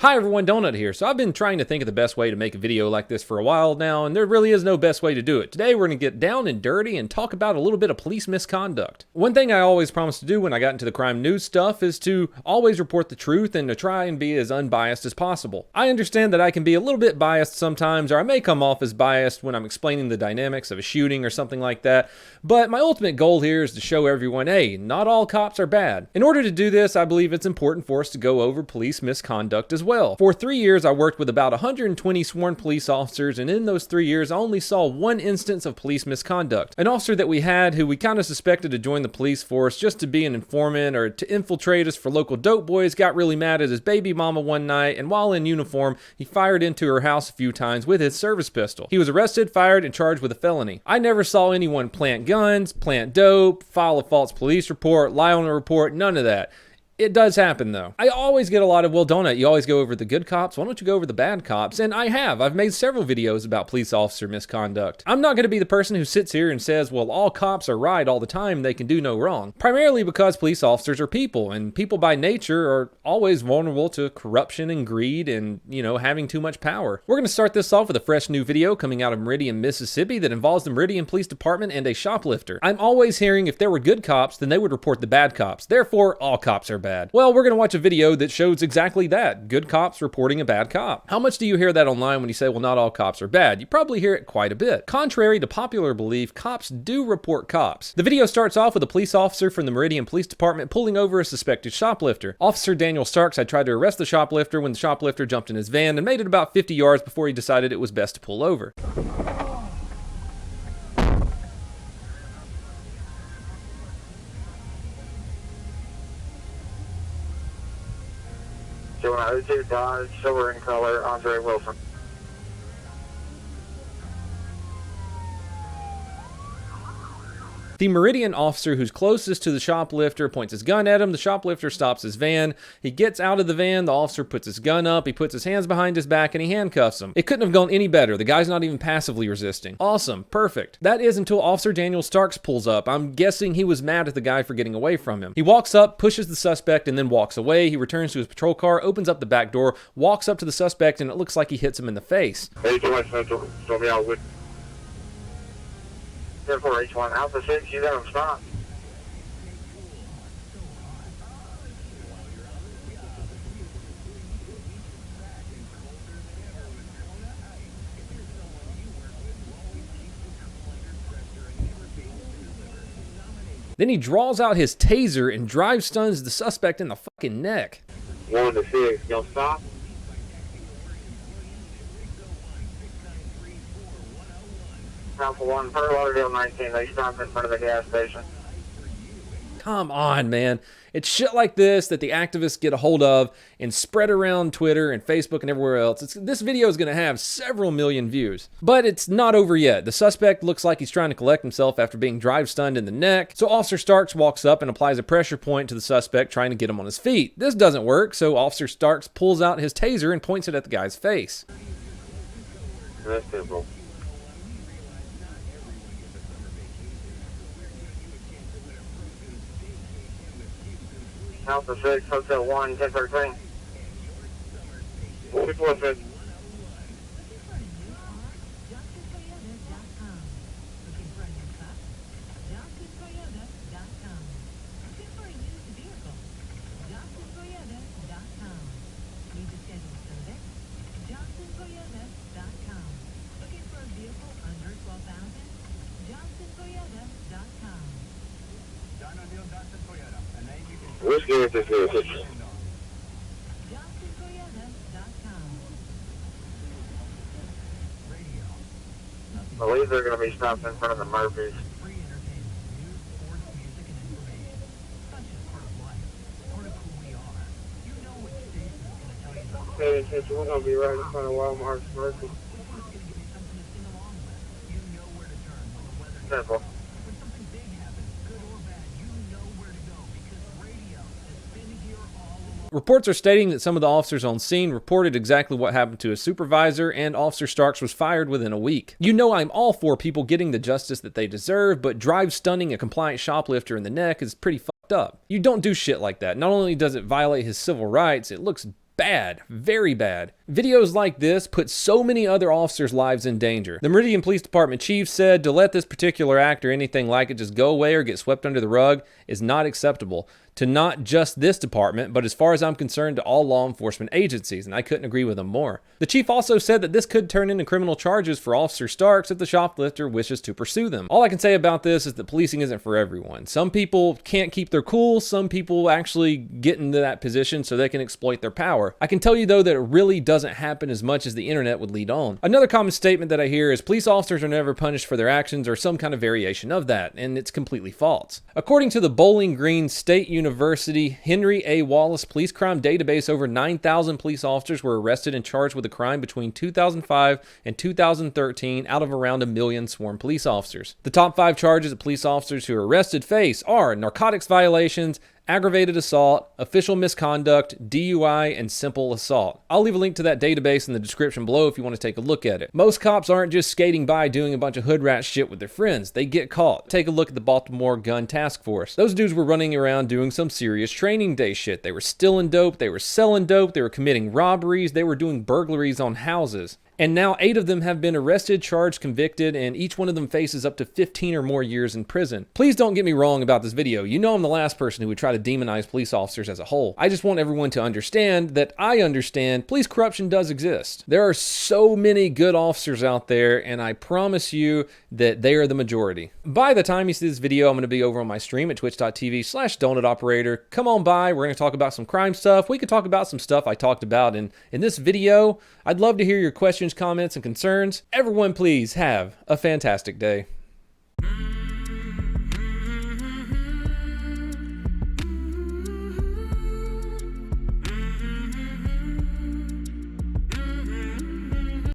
Hi everyone, Donut here. So I've been trying to think of the best way to make a video like this for a while now, and there really is no best way to do it. Today we're going to get down and dirty and talk about a little bit of police misconduct. One thing I always promised to do when I got into the crime news stuff is to always report the truth and to try and be as unbiased as possible. I understand that I can be a little bit biased sometimes, or I may come off as biased when I'm explaining the dynamics of a shooting or something like that, but my ultimate goal here is to show everyone, hey, not all cops are bad. In order to do this, I believe it's important for us to go over police misconduct as well. For 3 years, I worked with about 120 sworn police officers, and in those 3 years, I only saw one instance of police misconduct. An officer that we had who we kind of suspected to join the police force just to be an informant or to infiltrate us for local dope boys got really mad at his baby mama one night, and while in uniform, he fired into her house a few times with his service pistol. He was arrested, fired, and charged with a felony. I never saw anyone plant guns, plant dope, file a false police report, lie on a report, none of that. It does happen though. I always get a lot of, well, Donut, you always go over the good cops. Why don't you go over the bad cops? And I have. I've made several videos about police officer misconduct. I'm not going to be the person who sits here and says, well, all cops are right all the time. They can do no wrong. Primarily because police officers are people, and people by nature are always vulnerable to corruption and greed and, having too much power. We're going to start this off with a fresh new video coming out of Meridian, Mississippi that involves the Meridian Police Department and a shoplifter. I'm always hearing if there were good cops, then they would report the bad cops. Therefore, all cops are bad. Well, we're going to watch a video that shows exactly that. Good cops reporting a bad cop. How much do you hear that online when you say, well, not all cops are bad? You probably hear it quite a bit. Contrary to popular belief, cops do report cops. The video starts off with a police officer from the Meridian Police Department pulling over a suspected shoplifter. Officer Daniel Starks had tried to arrest the shoplifter when the shoplifter jumped in his van and made it about 50 yards before he decided it was best to pull over. So 02 Dodge, silver in color, Andre Wilson. The Meridian officer who's closest to the shoplifter points his gun at him. The shoplifter stops his van. He gets out of the van. The officer puts his gun up. He puts his hands behind his back and he handcuffs him. It couldn't have gone any better. The guy's not even passively resisting. Awesome. Perfect. That is until Officer Daniel Starks pulls up. I'm guessing he was mad at the guy for getting away from him. He walks up, pushes the suspect, and then walks away. He returns to his patrol car, opens up the back door, walks up to the suspect, and it looks like he hits him in the face. 10-4-H1, Alpha 6, you got him stopped. Then he draws out his taser and drive stuns the suspect in the fucking neck. 1-6, y'all stop. Alpha 1, Fort Lauderdale 19, they stopped in front of the gas station. Come on, man. It's shit like this that the activists get a hold of and spread around Twitter and Facebook and everywhere else. This video is going to have several million views. But it's not over yet. The suspect looks like he's trying to collect himself after being drive stunned in the neck. So Officer Starks walks up and applies a pressure point to the suspect, trying to get him on his feet. This doesn't work, so Officer Starks pulls out his taser and points it at the guy's face. That's simple. Alpha 6, Hotel 1, 10-13. 6-1-6. Whiskey with this vehicle. I believe they're going to be stopped in front of the Murphys. Pay attention, we're going to be right in front of Walmart's Murphy. Simple. Reports are stating that some of the officers on scene reported exactly what happened to his supervisor, and Officer Starks was fired within a week. You know I'm all for people getting the justice that they deserve, but drive stunning a compliant shoplifter in the neck is pretty fucked up. You don't do shit like that. Not only does it violate his civil rights, it looks bad, very bad. Videos like this put so many other officers' lives in danger. The Meridian Police Department chief said to let this particular act or anything like it just go away or get swept under the rug is not acceptable to not just this department, but as far as I'm concerned, to all law enforcement agencies, and I couldn't agree with him more. The chief also said that this could turn into criminal charges for Officer Starks if the shoplifter wishes to pursue them. All I can say about this is that policing isn't for everyone. Some people can't keep their cool, some people actually get into that position so they can exploit their power. I can tell you though that it really doesn't happen as much as the internet would lead on. Another common statement that I hear is police officers are never punished for their actions or some kind of variation of that, and it's completely false. According to the Bowling Green State University Henry A. Wallace Police Crime Database, over 9,000 police officers were arrested and charged with a crime between 2005 and 2013 out of around 1 million sworn police officers. The top 5 charges that police officers who are arrested face are narcotics violations, aggravated assault, official misconduct, DUI, and simple assault. I'll leave a link to that database in the description below if you want to take a look at it. Most cops aren't just skating by doing a bunch of hood rat shit with their friends. They get caught. Take a look at the Baltimore Gun Task Force. Those dudes were running around doing some serious training day shit. They were stealing dope, they were selling dope, they were committing robberies, they were doing burglaries on houses. And now 8 of them have been arrested, charged, convicted, and each one of them faces up to 15 or more years in prison. Please don't get me wrong about this video. You know I'm the last person who would try to demonize police officers as a whole. I just want everyone to understand that I understand police corruption does exist. There are so many good officers out there, and I promise you that they are the majority. By the time you see this video, I'm going to be over on my stream at twitch.tv/donutoperator. Come on by. We're going to talk about some crime stuff. We could talk about some stuff I talked about in this video. I'd love to hear your questions, comments, and concerns. Everyone, please have a fantastic day.